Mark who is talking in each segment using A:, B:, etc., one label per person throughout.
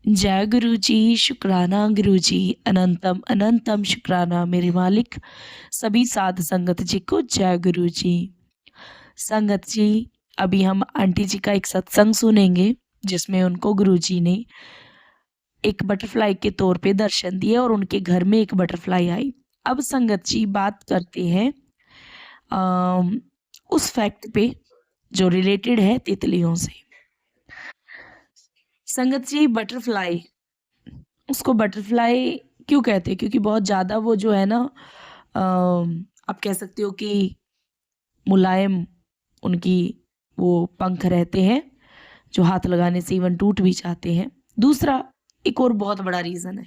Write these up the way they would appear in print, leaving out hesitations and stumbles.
A: जय गुरु जी, शुक्राना गुरु जी, अनंतम अनंतम शुक्राना मेरे मालिक, सभी साध संगत जी को जय गुरु जी। संगत जी, अभी हम आंटी जी का एक सत्संग सुनेंगे, जिसमें उनको गुरु जी ने एक बटरफ्लाई के तौर पे दर्शन दिए और उनके घर में एक बटरफ्लाई आई। अब संगत जी बात करते हैं अम, उस फैक्ट पे जो रिलेटेड है तितलियों से। संगत जी बटरफ्लाई, उसको बटरफ्लाई क्यों कहते हैं? क्योंकि बहुत ज़्यादा वो जो है ना आप कह सकते हो कि मुलायम उनकी वो पंख रहते हैं, जो हाथ लगाने से इवन टूट भी जाते हैं। दूसरा एक और बहुत बड़ा रीज़न है,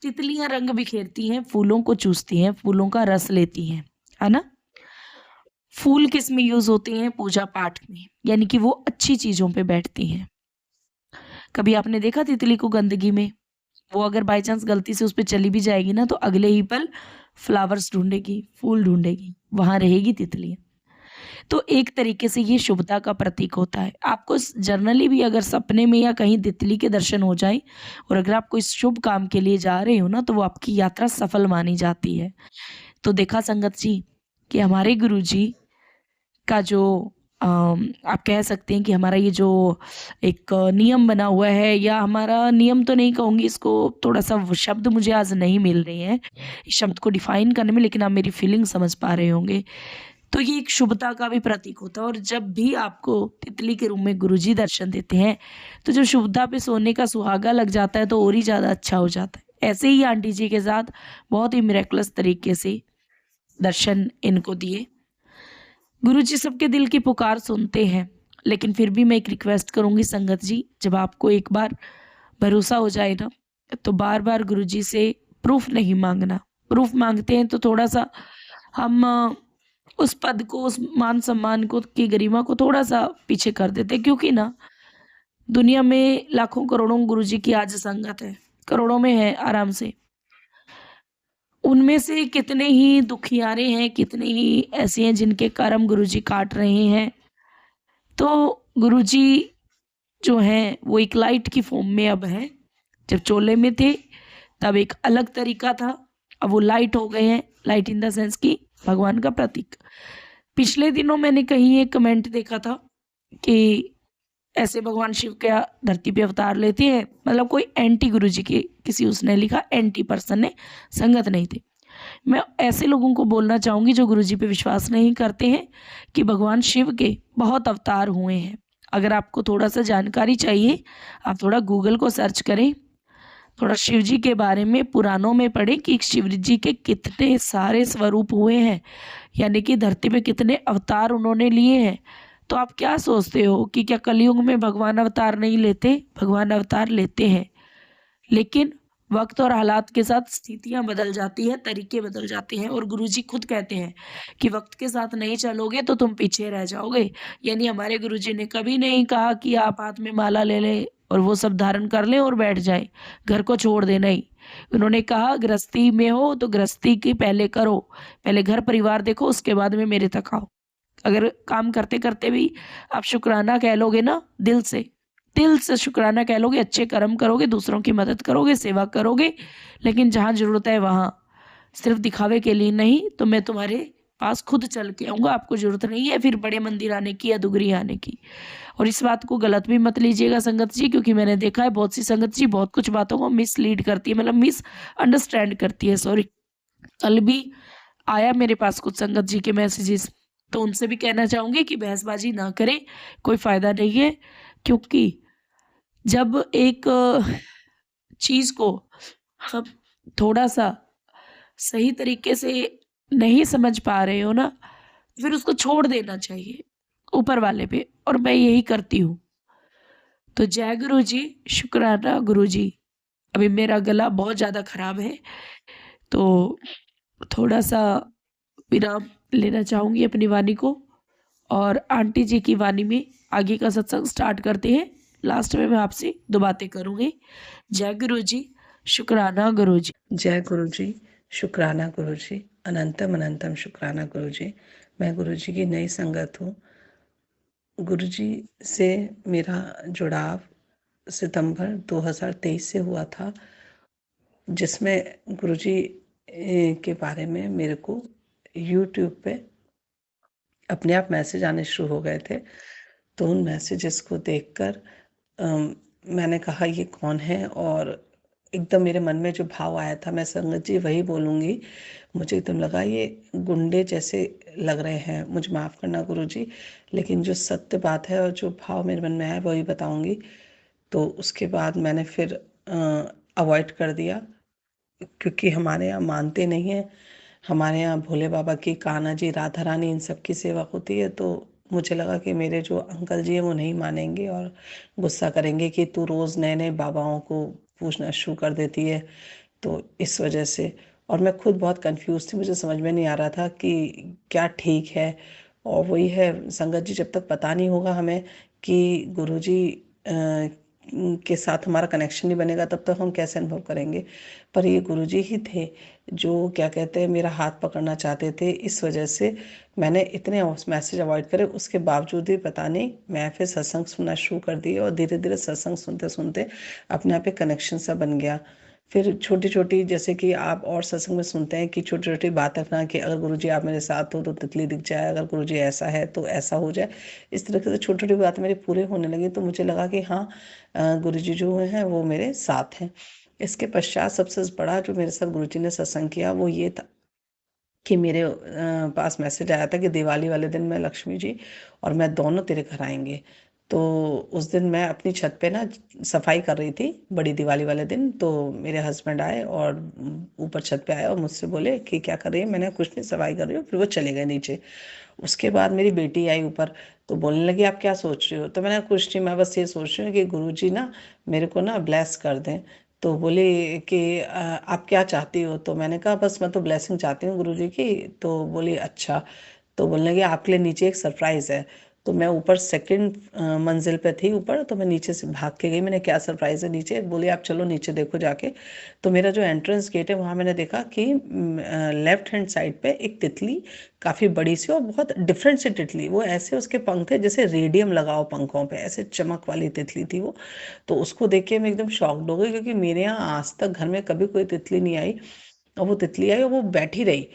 A: तितलियाँ रंग बिखेरती हैं, फूलों को चूसती हैं, फूलों का रस लेती हैं, है ना? फूल किस में यूज़ होते हैं? पूजा-पाठ में, यानी कि वो अच्छी चीज़ों पे बैठती हैं। कभी आपने देखा तितली को गंदगी में? वो अगर बाय चांस गलती से उस पे चली भी जाएगी ना, तो अगले ही पल फ्लावर्स ढूँढेगी, फूल ढूँढेगी, वहाँ रहेगी तितलियाँ। तो एक तरीके से ये शुभता का प्रतीक होता है। आपको स जनरली भी अगर सपने में या कहीं तितली के दर्शन हो जाएँ और अगर आप कोई शुभ काम के लिए जा रहे हो ना, तो वो आपकी यात्रा सफल मानी जाती है। तो देखा संगत जी कि हमारे गुरुजी का जो आप कह सकते हैं कि हमारा ये जो एक नियम बना हुआ है, या हमारा नियम तो नहीं कहूँगी इसको, थोड़ा-सा वो शब्द मुझे आज नहीं मिल रहे हैं, इस शब्द को डिफ़ाइन करने में, लेकिन आप मेरी फीलिंग समझ पा रहे होंगे। तो ये एक शुभता का भी प्रतीक होता है और जब भी आपको तितली के रूप में गुरुजी दर्शन देते हैं, तो जो शुभता पे सोने का सुहागा लग जाता है तो और ही ज़्यादा अच्छा हो जाता है। ऐसे ही आंटी जी के साथ बहुत ही मिरेक्युलस तरीके से दर्शन इनको दिए। गुरुजी सबके दिल की पुकार सुनते हैं, लेकिन फिर भी मैं एक रिक्वेस्ट करूँगी संगत जी, जब आपको एक बार भरोसा हो जाए ना, तो बार-बार गुरुजी से प्रूफ़ नहीं माँगना। प्रूफ़ माँगते हैं तो थोड़ा-सा हम उस पद को, उस मान-सम्मान को, की गरिमा को थोड़ा-सा पीछे कर देते हैं, क्योंकि ना दुनिया में लाखों करोड़ों गुरुजी की आज संगत है, करोड़ों में है आराम से। उनमें से कितने ही दुखियारे हैं, कितने ही ऐसे हैं जिनके कर्म गुरुजी काट रहे हैं। तो गुरुजी जो हैं वो एक लाइट की फ़ॉर्म में अब हैं। जब चोले में थे तब एक अलग तरीका था, अब वो लाइट हो गए हैं, लाइट इन द सेंस कि भगवान का प्रतीक। पिछले दिनों मैंने कहीं एक कमेंट देखा था कि ऐसे भगवान शिव क्या धरती पे अवतार लेते हैं, मतलब कोई एंटी गुरुजी के किसी उसने लिखा, एंटी पर्सन ने, संगत नहीं थे। मैं ऐसे लोगों को बोलना चाहूँगी जो गुरुजी पे विश्वास नहीं करते हैं कि भगवान शिव के बहुत अवतार हुए हैं। अगर आपको थोड़ा-सा जानकारी चाहिए, आप थोड़ा गूगल को सर्च करें, थोड़ा शिव जी के बारे में पुराणों में पढ़ें कि शिव जी के कितने सारे स्वरूप हुए हैं, यानी कि धरती पे कितने अवतार उन्होंने लिए हैं। तो आप क्या सोचते हो कि क्या कलयुग में भगवान अवतार नहीं लेते? भगवान अवतार लेते हैं। लेकिन वक़्त और हालात के साथ स्थितियाँ बदल जाती हैं, तरीके बदल जाते हैं और गुरुजी खुद कहते हैं कि वक़्त के साथ नहीं चलोगे तो तुम पीछे रह जाओगे। यानी हमारे गुरुजी ने कभी नहीं कहा कि आप हाथ में माला ले लें और वो सब धारण कर लें और बैठ जाएँ, घर को छोड़ दें, नहीं। उन्होंने कहा गृहस्थी में हो तो गृहस्थी की पहले करो, पहले घर परिवार देखो उसके बाद में मेरे तक आओ। अगर काम करते-करते भी आप शुकराना कह लोगे ना दिल से शुकराना कह लोगे, अच्छे कर्म करोगे, दूसरों की मदद करोगे, सेवा करोगे, लेकिन जहाँ ज़रूरत है वहाँ, सिर्फ़ दिखावे के लिए नहीं, तो मैं तुम्हारे पास खुद चल के आऊँगा, आपको ज़रूरत नहीं है फिर बड़े मंदिर आने की या दुगरी आने की। और इस बात को गलत भी मत लीजिएगा संगत जी, क्योंकि मैंने देखा है बहुत सी संगत जी बहुत कुछ बातों को मिसलीड करती है, मतलब मिसअंडरस्टैंड करती है, सॉरी। कल भी आया मेरे पास कुछ संगत जी के मैसेजेस, तो उनसे भी कहना चाहूँगी कि बहसबाजी ना करें, कोई फ़ायदा नहीं है। क्योंकि जब एक चीज़ को हम थोड़ा-सा सही तरीके से नहीं समझ पा रहे हो ना, फिर उसको छोड़ देना चाहिए ऊपर वाले पे, और मैं यही करती हूँ। तो जय गुरु जी, शुक्राना गुरु जी। अभी मेरा गला बहुत ज़्यादा ख़राब है, तो थोड़ा-सा विराम लेना चाहूँगी अपनी वाणी को और आंटी जी की वाणी में आगे का सत्संग स्टार्ट करते हैं। लास्ट में मैं आपसे 2 बातें करूँगी। जय गुरु जी, शुक्राना गुरु जी।
B: जय गुरु जी, शुक्राना गुरु जी, अनंतम अनंतम शुक्राना गुरु जी। मैं गुरु जी की नई संगत हूँ। गुरु जी से मेरा जुड़ाव सितंबर 2023 से हुआ था, जिसमें गुरुजी के बारे में मेरे को यूट्यूब पे अपने आप मैसेज आने शुरू हो गए थे। तो उन मैसेजेस को देखकर मैंने कहा ये कौन है, और एकदम मेरे मन में जो भाव आया था, मैं संगत जी वही बोलूँगी, मुझे एकदम लगा ये गुंडे जैसे लग रहे हैं, मुझे माफ़ करना गुरुजी, लेकिन जो सत्य बात है और जो भाव मेरे मन में आया वही बताऊँगी। तो उसके बाद मैंने फिर अवॉइड कर दिया, क्योंकि हमारे यहाँ मानते नहीं हैं। हमारे यहाँ भोले बाबा की, कान्हा जी, राधा रानी, इन सब की सेवा होती है। तो मुझे लगा कि मेरे जो अंकल जी हैं वो नहीं मानेंगे और गुस्सा करेंगे कि तू रोज़ नए नए बाबाओं को पूछना शुरू कर देती है। तो इस वजह से, और मैं खुद बहुत कंफ्यूज थी, मुझे समझ में नहीं आ रहा था कि क्या ठीक है। और वही है संगत जी, जब तक पता नहीं होगा हमें कि गुरुजी के साथ हमारा कनेक्शन नहीं बनेगा, तब तक हम कैसे अनुभव करेंगे। पर ये गुरुजी ही थे जो क्या कहते हैं मेरा हाथ पकड़ना चाहते थे। इस वजह से मैंने इतने मैसेज अवॉइड करे, उसके बावजूद भी पता नहीं मैं फिर सत्संग सुनना शुरू कर दिए, और धीरे धीरे सत्संग सुनते सुनते अपने आप एक कनेक्शन सा बन गया। फिर छोटी छोटी, जैसे कि आप और सत्संग में सुनते हैं कि छोटी छोटी बातें अपना, कि अगर गुरुजी आप मेरे साथ हो तो तितली दिख जाए, अगर गुरुजी ऐसा है तो ऐसा हो जाए। इस तरह से छोटी छोटी बातें मेरी पूरे होने लगी, तो मुझे लगा कि हाँ, गुरुजी जो हैं वो मेरे साथ हैं। इसके पश्चात सबसे बड़ा जो मेरे साथ गुरुजी ने सत्संग किया वो ये था कि मेरे पास मैसेज आया था कि दिवाली वाले दिन मैं, लक्ष्मी जी और मैं दोनों तेरे घर आएंगे। तो उस दिन मैं अपनी छत पे ना सफाई कर रही थी, बड़ी दिवाली वाले दिन। तो मेरे हस्बैंड आए और ऊपर छत पे आए और मुझसे बोले कि क्या कर रही है। मैंने कुछ नहीं, सफाई कर रही हूँ। फिर वो चले गए नीचे। उसके बाद मेरी बेटी आई ऊपर, तो बोलने लगी आप क्या सोच रही हो। तो मैंने कुछ नहीं, मैं बस ये सोच रही हूँ कि गुरुजी ना मेरे को ना ब्लेस कर दें। तो बोले कि आप क्या चाहती हो। तो मैंने कहा बस मैं तो ब्लेसिंग चाहती हूँ गुरुजी की। तो बोली अच्छा। तो बोलने लगे आपके लिए नीचे एक सरप्राइज है। तो मैं ऊपर सेकंड मंजिल पे थी ऊपर, तो मैं नीचे से भाग के गई। मैंने क्या सरप्राइज है नीचे, बोली आप चलो नीचे देखो जाके। तो मेरा जो एंट्रेंस गेट है वहाँ मैंने देखा कि लेफ्ट हैंड साइड पे एक तितली, काफ़ी बड़ी सी और बहुत डिफरेंट सी तितली, वो ऐसे उसके पंख थे जैसे रेडियम लगाओ पंखों पे, ऐसे चमक वाली तितली थी वो। तो उसको देख के मैं एकदम शॉक्ड हो गई, क्योंकि मेरे यहाँ आज तक घर में कभी कोई तितली नहीं आई। और वो तितली आई और वो बैठी रही।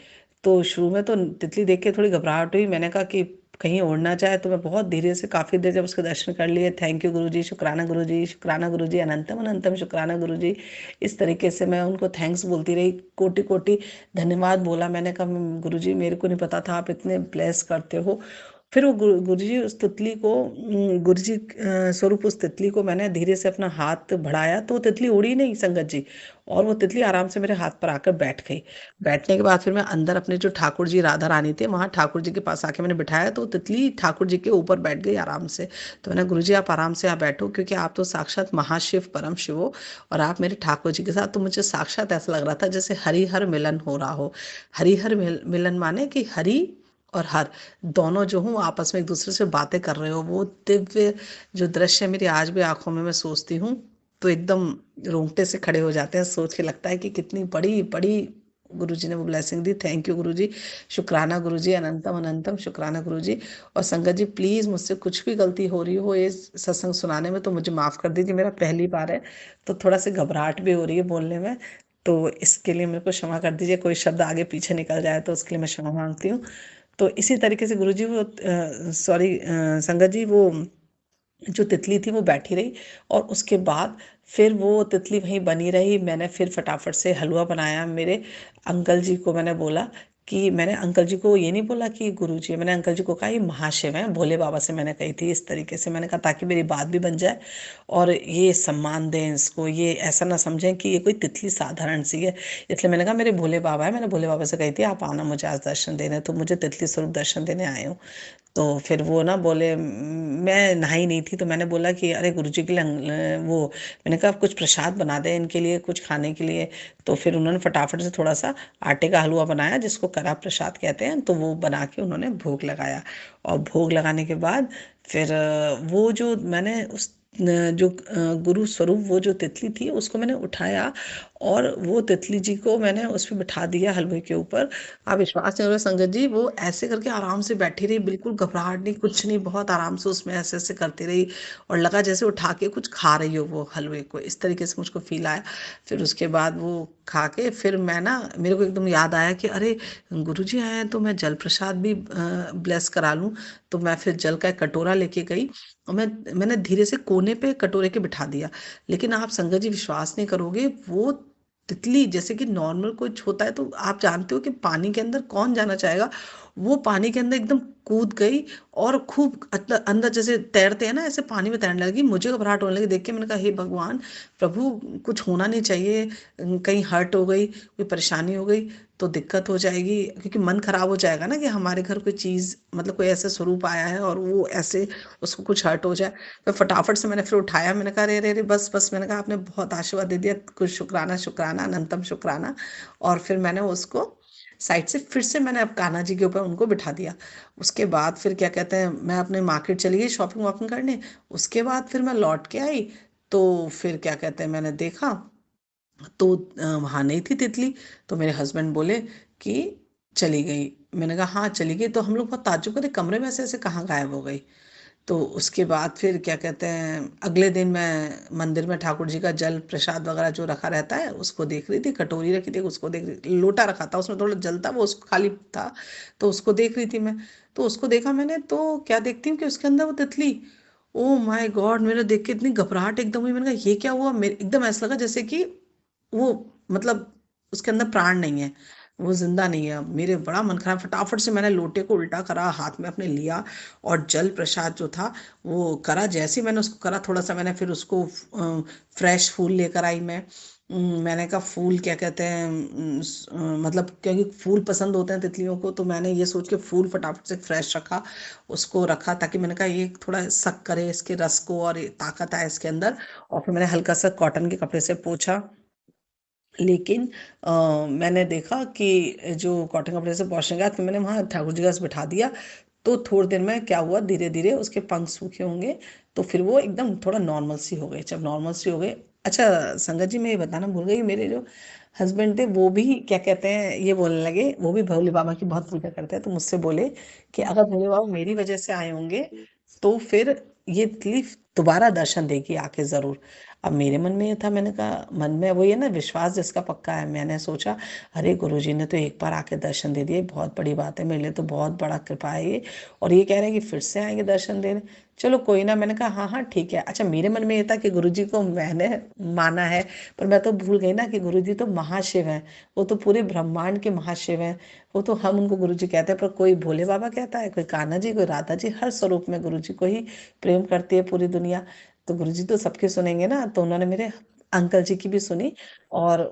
B: तो शुरू में तो तितली देख के थोड़ी घबराहट हुई। मैंने कहा कि कहीं उड़ना चाहे, तो मैं बहुत धीरे से काफ़ी देर जब उसके दर्शन कर लिए, थैंक यू गुरुजी, शुक्राना गुरुजी, शुक्राना गुरुजी, अनंतम अनंतम शुक्राना गुरुजी, इस तरीके से मैं उनको थैंक्स बोलती रही, कोटि कोटि धन्यवाद बोला। मैंने कहा गुरुजी मेरे को नहीं पता था आप इतने ब्लेस करते हो। फिर वो गुरुजी उस तितली को, गुरुजी स्वरूप उस तितली को मैंने धीरे से अपना हाथ बढ़ाया, तो वो तितली उड़ी नहीं संगत जी, और वो तितली आराम से मेरे हाथ पर आकर बैठ गई। बैठने के बाद फिर मैं अंदर अपने जो ठाकुर जी राधा रानी थे वहाँ ठाकुर जी के पास आके मैंने बिठाया, तो वो तितली ठाकुर जी के ऊपर बैठ गई आराम से। तो मैंने गुरुजी आप आराम से यहाँ बैठो, क्योंकि आप तो साक्षात महाशिव परम शिव हो, और आप मेरे ठाकुर जी के साथ। तो मुझे साक्षात ऐसा लग रहा था जैसे हरिहर मिलन हो रहा हो। हरिहर मिलन माने कि हरि और हर दोनों जो हूँ आपस में एक दूसरे से बातें कर रहे हो। वो दिव्य जो दृश्य मेरी आज भी आंखों में मैं सोचती हूँ तो एकदम रोंगटे से खड़े हो जाते हैं। सोच के लगता है कि कितनी बड़ी बड़ी गुरुजी ने वो ब्लेसिंग दी। थैंक यू गुरुजी, शुक्राना गुरुजी, अनंतम अनंतम शुक्राना गुरुजी। और संगत जी प्लीज़ मुझसे कुछ भी गलती हो रही हो ये सत्संग सुनाने में तो मुझे माफ़ कर दीजिए। मेरा पहली बार है तो थोड़ा सी घबराहट भी हो रही है बोलने में, तो इसके लिए मेरे को क्षमा कर दीजिए। कोई शब्द आगे पीछे निकल जाए तो उसके लिए मैं क्षमा मांगती हूँ। तो इसी तरीके से गुरुजी वो सॉरी संगत जी, वो जो तितली थी वो बैठी रही, और उसके बाद फिर वो तितली वहीं बनी रही। मैंने फिर फटाफट से हलवा बनाया। मेरे अंकल जी को मैंने बोला कि, मैंने अंकल जी को ये नहीं बोला कि गुरुजी, मैंने अंकल जी को कहा ये महाशिव हैं, भोले बाबा से मैंने कही थी। इस तरीके से मैंने कहा ताकि मेरी बात भी बन जाए और ये सम्मान दें इसको, ये ऐसा ना समझें कि ये कोई तितली साधारण सी है। इसलिए मैंने कहा मेरे भोले बाबा है, मैंने भोले बाबा से कही थी आप आना मुझे आज दर्शन देने, तो मुझे तितली स्वरूप दर्शन देने आए हूँ। तो फिर वो ना बोले, मैं नहाई नहीं थी तो मैंने बोला कि अरे गुरुजी के लिए वो, मैंने कहा कुछ प्रसाद बना दें इनके लिए कुछ खाने के लिए। तो फिर उन्होंने फटाफट से थोड़ा सा आटे का हलवा बनाया जिसको करा प्रसाद कहते हैं, तो वो बना के उन्होंने भोग लगाया। और भोग लगाने के बाद फिर वो जो मैंने उस जो गुरु स्वरूप वो जो तितली थी उसको मैंने उठाया, और वो तितली जी को मैंने उस पे बिठा दिया हलवे के ऊपर। आप विश्वास नहीं करोगे संगत जी, वो ऐसे करके आराम से बैठी रही, बिल्कुल घबराहट नहीं, कुछ नहीं, बहुत आराम से उसमें ऐसे ऐसे करती रही। और लगा जैसे उठा के कुछ खा रही हो वो हलवे को, इस तरीके से मुझको फील आया। फिर उसके बाद वो खा के फिर मैं ना, मेरे को एकदम याद आया कि अरे गुरु जी आए हैं तो मैं जल प्रसाद भी ब्लेस करा लूं। तो मैं फिर जल का एक कटोरा लेके गई, और मैंने धीरे से कोने पे कटोरे के बिठा दिया। लेकिन आप संगत जी विश्वास नहीं करोगे, वो तितली जैसे कि नॉर्मल कुछ होता है तो आप जानते हो कि पानी के अंदर कौन जाना चाहेगा, वो पानी के अंदर एकदम कूद गई, और खूब अंदर जैसे तैरते हैं ना, ऐसे पानी में तैरने लगी। मुझे घबराहट होने लगी देख के, मैंने कहा हे भगवान, प्रभु कुछ होना नहीं चाहिए, कहीं हर्ट हो गई, कोई परेशानी हो गई तो दिक्कत हो जाएगी, क्योंकि मन खराब हो जाएगा ना कि हमारे घर कोई चीज़, मतलब कोई ऐसा स्वरूप आया है और वो ऐसे उसको कुछ हर्ट हो जाए। तो फटाफट से मैंने फिर उठाया, मैंने कहा अरे अरे अरे बस बस, मैंने कहा आपने बहुत आशीर्वाद दे दिया, कुछ शुक्राना शुक्राना अनंतम शुक्राना। और फिर मैंने उसको साइड से फिर से मैंने अब कान्हा जी के ऊपर उनको बिठा दिया। उसके बाद फिर क्या कहते हैं, मैं अपने मार्केट चली गई शॉपिंग वॉपिंग करने। उसके बाद फिर मैं लौट के आई, तो फिर क्या कहते हैं, मैंने देखा तो वहाँ नहीं थी तितली। तो मेरे हस्बैंड बोले कि चली गई। मैंने कहा हाँ चली गई। तो हम लोग बहुत ताज्जुब करे, कमरे में से ऐसे कहाँ गायब हो गई। तो उसके बाद फिर क्या कहते हैं, अगले दिन मैं मंदिर में ठाकुर जी का जल प्रसाद वगैरह जो रखा रहता है उसको देख रही थी, कटोरी रखी थी उसको देख रही, लोटा रखा था उसमें थोड़ा जल था, वो उसको खाली था, तो उसको देख रही थी मैं। तो उसको देखा मैंने, तो क्या देखती हूँ कि उसके अंदर वो तितली। ओ माय गॉड, मेरे देख के इतनी घबराहट एकदम हुई, मैंने कहा ये क्या हुआ, मेरे एकदम ऐसा लगा जैसे कि वो, मतलब उसके अंदर प्राण नहीं है, वो जिंदा नहीं है। मेरे बड़ा मन खराब, फटाफट से मैंने लोटे को उल्टा करा, हाथ में अपने लिया, और जल प्रसाद जो था वो करा। जैसे ही मैंने उसको करा, थोड़ा सा मैंने फिर उसको फ्रेश फूल लेकर आई मैं। मैंने कहा फूल क्या कहते हैं, मतलब क्योंकि फूल पसंद होते हैं तितलियों को, तो मैंने ये सोच के फूल फटाफट से फ्रेश रखा, उसको रखा, ताकि मैंने कहा ये थोड़ा सक करे इसके रस को, और ये ताकत आए इसके अंदर। और फिर मैंने हल्का सा कॉटन के कपड़े से पोंछा। लेकिन मैंने देखा कि जो कॉटन कपड़े से पोंछने के बाद फिर मैंने वहाँ ठाकुर जी का बिठा दिया। तो थोड़ी देर में क्या हुआ, धीरे धीरे उसके पंख सूखे होंगे, तो फिर वो एकदम थोड़ा नॉर्मल सी हो गई। जब नॉर्मल सी हो गई, अच्छा संगत जी मैं ये बताना भूल गई, मेरे जो हस्बैंड थे वो भी क्या कहते हैं, ये बोलने लगे, वो भी भोले बाबा की बहुत पूजा करते हैं, तो मुझसे बोले कि अगर भोले बाबा मेरी वजह से आए होंगे तो फिर ये तकलीफ दोबारा दर्शन देगी आके जरूर। अब मेरे मन में ये था, मैंने कहा मन में वही है ना, विश्वास जिसका पक्का है, मैंने सोचा अरे गुरुजी ने तो एक बार आके दर्शन दे दिए, बहुत बड़ी बात है, मेरे लिए तो बहुत बड़ा कृपा है ये। और ये कह रहे हैं कि फिर से आएंगे दर्शन देने, चलो कोई ना। मैंने कहा हाँ हाँ ठीक है। अच्छा मेरे मन में ये था कि गुरुजी को मैंने माना है, पर मैं तो भूल गई ना कि गुरुजी तो महाशिव हैं, वो तो पूरे ब्रह्मांड के महाशिव हैं। वो तो हम उनको गुरुजी कहते हैं, पर कोई भोले बाबा कहता है, कोई कान्हा जी, कोई राधा जी, हर स्वरूप में गुरुजी को ही प्रेम करती है पूरी दुनिया। तो गुरुजी तो सबके सुनेंगे ना, तो उन्होंने मेरे अंकल जी की भी सुनी। और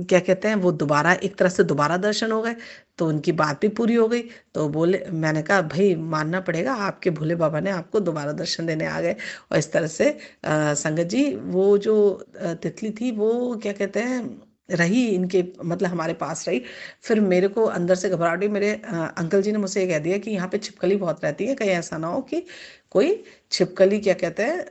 B: क्या कहते हैं, वो दोबारा एक तरह से दोबारा दर्शन हो गए, तो उनकी बात भी पूरी हो गई। तो बोले, मैंने कहा भाई मानना पड़ेगा, आपके भोले बाबा ने आपको दोबारा दर्शन देने आ गए। और इस तरह से संगत जी वो जो तितली थी वो क्या कहते हैं, रही इनके, मतलब हमारे पास रही। फिर मेरे को अंदर से घबराहट हुई, मेरे अंकल जी ने मुझसे ये कह दिया कि यहाँ पे छिपकली बहुत रहती है, कहीं ऐसा ना हो कि कोई छिपकली क्या कहते हैं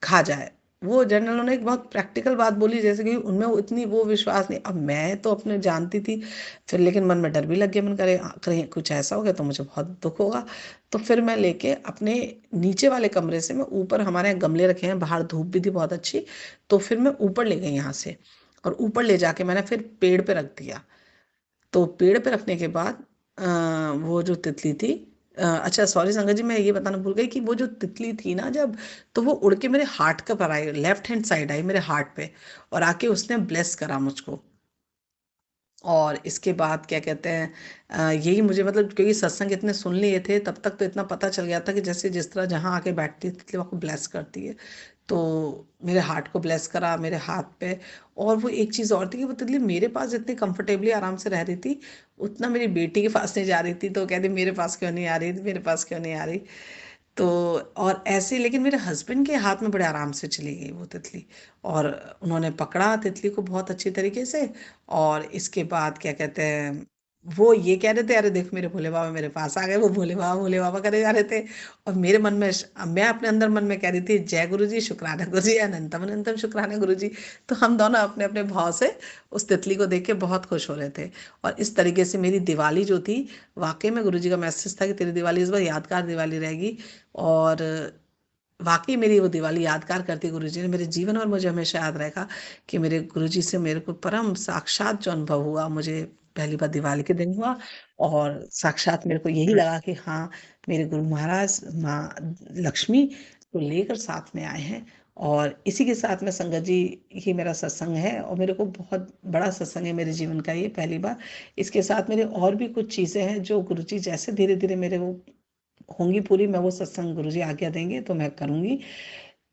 B: खा जाए। वो जनरल उन्होंने एक बहुत प्रैक्टिकल बात बोली, जैसे कि उनमें वो इतनी वो विश्वास नहीं। अब मैं तो अपने जानती थी, फिर लेकिन मन में डर भी लग गया, मन करे कहीं कुछ ऐसा हो गया तो मुझे बहुत दुख होगा। तो फिर मैं लेके अपने नीचे वाले कमरे से, मैं ऊपर, हमारे यहाँ गमले रखे हैं, बाहर धूप भी थी बहुत अच्छी, तो फिर मैं ऊपर ले गई यहाँ से। और ऊपर ले जाके मैंने फिर पेड़ पे रख दिया। तो पेड़ पे रखने के बाद वो जो तितली थी, अच्छा सॉरी संगत जी मैं ये बताना भूल गई कि वो जो तितली थी ना, जब, तो वो उड़ के मेरे हार्ट के पर आई, लेफ्ट हैंड साइड आई मेरे हार्ट पे, और आके उसने ब्लेस करा मुझको। और इसके बाद क्या कहते हैं, यही मुझे, मतलब क्योंकि सत्संग इतने सुन लिए थे तब तक, तो इतना पता चल गया था कि जैसे जिस तरह जहाँ आके बैठती है तितली वहाँ को ब्लेस करती है। तो मेरे हार्ट को ब्लेस करा, मेरे हाथ पे। और वो एक चीज़ और थी कि वो तितली मेरे पास इतनी कंफर्टेबली आराम से रह रही थी, उतना मेरी बेटी के पास नहीं जा रही थी। तो कहती मेरे पास क्यों नहीं आ रही, मेरे पास क्यों नहीं आ रही। तो और ऐसे, लेकिन मेरे हस्बैंड के हाथ में बड़े आराम से चली गई वो तितली, और उन्होंने पकड़ा तितली को बहुत अच्छी तरीके से। और इसके बाद क्या कहते हैं, वो ये कह रहे थे, अरे देख मेरे भोले बाबा मेरे पास आ गए, वो भोले बाबा करे जा रहे थे। और मेरे मन में मैं अपने अंदर मन में कह रही थी, जय गुरु जी, शुक्राना गुरु जी, अनंतम अनंतम शुक्राना गुरु जी। तो हम दोनों अपने अपने भाव से उस तितली को देख के बहुत खुश हो रहे थे। और इस तरीके से मेरी दिवाली जो थी, वाकई में गुरु जी का मैसेज था कि तेरी दिवाली इस बार यादगार दिवाली रहेगी। और वाकई मेरी वो दिवाली यादगार करती गुरुजी ने मेरे जीवन, और मुझे हमेशा याद रहेगा कि मेरे गुरुजी से मेरे को परम साक्षात जो अनुभव हुआ, मुझे पहली बार दिवाली के दिन हुआ। और साक्षात मेरे को यही लगा कि हाँ, मेरे गुरु महाराज माँ लक्ष्मी को लेकर साथ में आए हैं। और इसी के साथ में संगत जी, ही मेरा सत्संग है, और मेरे को बहुत बड़ा सत्संग है मेरे जीवन का ये पहली बार। इसके साथ मेरे और भी कुछ चीज़ें हैं जो गुरुजी जैसे धीरे धीरे मेरे वो होंगी पूरी, मैं वो सत्संग गुरुजी आज्ञा देंगे तो मैं करूँगी।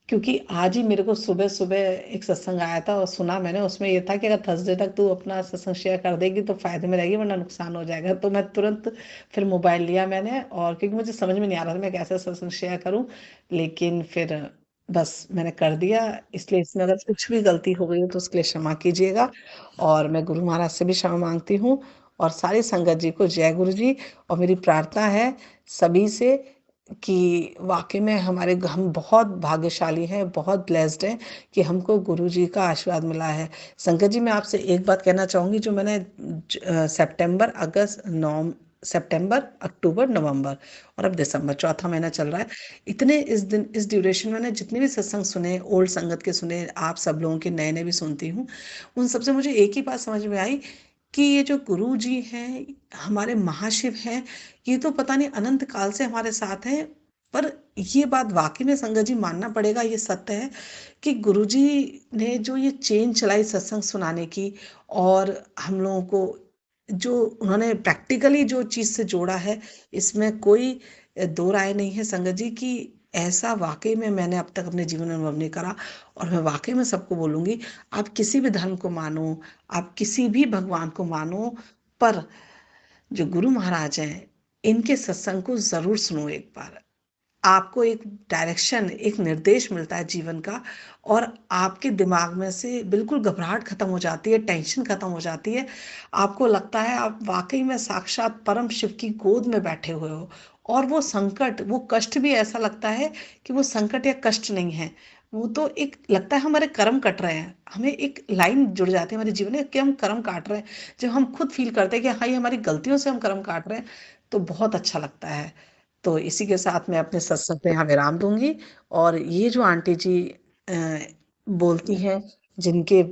B: क्योंकि आज ही मेरे को सुबह-सुबह एक सत्संग आया था और सुना मैंने, उसमें ये था कि अगर थर्सडे तक तू अपना सत्संग शेयर कर देगी तो फ़ायदे में रहेगी, वरना नुकसान हो जाएगा। तो मैं तुरंत फिर मोबाइल लिया मैंने, और क्योंकि मुझे समझ में नहीं आ रहा था मैं कैसे सत्संग शेयर करूँ, लेकिन फिर बस मैंने कर दिया। इसलिए इसमें अगर कुछ भी गलती हो गई हो तो उसके लिए क्षमा कीजिएगा। और मैं गुरु महाराज से भी क्षमा माँगती हूँ, और सारी संगत जी को जय गुरु जी। और मेरी प्रार्थना है सभी से कि वाक़ई में हम बहुत भाग्यशाली हैं, बहुत ब्लेस्ड हैं कि हमको गुरुजी का आशीर्वाद मिला है। संगत जी, मैं आपसे एक बात कहना चाहूँगी, जो मैंने सितंबर, अगस्त, सितंबर, अक्टूबर, नवंबर और अब दिसंबर, चौथा महीना चल रहा है। इस ड्यूरेशन में मैंने जितने भी सत्संग सुने, ओल्ड संगत के सुने, आप सब लोगों के नए-नए भी सुनती हूँ। उन सब से मुझे एक ही बात समझ में आई कि ये जो गुरुजी हैं, हमारे महाशिव हैं, ये तो पता नहीं अनंत काल से हमारे साथ हैं। पर ये बात वाक़ई में संगत जी मानना पड़ेगा, ये सत्य है कि गुरुजी ने जो ये चेन चलाई सत्संग सुनाने की, और हम लोगों को जो उन्होंने प्रैक्टिकली जो चीज़ से जोड़ा है, इसमें कोई दो राय नहीं है संगत जी कि ऐसा वाक़ई में मैंने अब तक अपने जीवन में अनुभव नहीं करा। और मैं वाक़ई में सबको बोलूँगी, आप किसी भी धर्म को मानो, आप किसी भी भगवान को मानो, पर जो गुरु महाराज हैं, इनके सत्संग को ज़रूर सुनो एक बार। आपको एक डायरेक्शन, एक निर्देश मिलता है जीवन का, और आपके दिमाग में से बिल्कुल घबराहट खत्म हो जाती है, टेंशन खत्म हो जाती है। आपको लगता है आप वाक़ई में साक्षात परम शिव की गोद में बैठे हुए हो। और वो संकट, वो कष्ट भी ऐसा लगता है कि वो संकट या कष्ट नहीं है। वो तो एक लगता है हमारे कर्म कट रहे हैं। हमें एक लाइन जुड़ जाती है हमारे जीवन में कि हम कर्म काट रहे हैं। जब हम खुद फ़ील करते हैं कि हाँ, ये हमारी गलतियों से हम कर्म काट रहे हैं, तो बहुत अच्छा लगता है। तो इसी के साथ मैं अपने सत्संग पे यहाँ विराम दूँगी। और ये जो आंटी जी अ, बोलती हैं, जिनके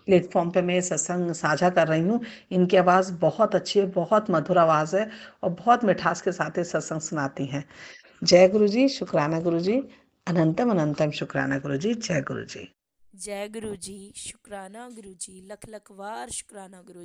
B: प्लेटफ़ॉर्म पे मैं ये सत्संग साझा कर रही हूँ, इनकी आवाज़ बहुत अच्छी है, बहुत मधुर आवाज़ है, और बहुत मिठास के साथ ये सत्संग सुनाती हैं। जय गुरु जी, शुक्राना गुरु जी, अनंतम अनंतम शुक्राना गुरु जी, जय गुरु जी।
A: जय गुरु जी, शुक्राना गुरु जी, लख लख वार शुक्राना गुरु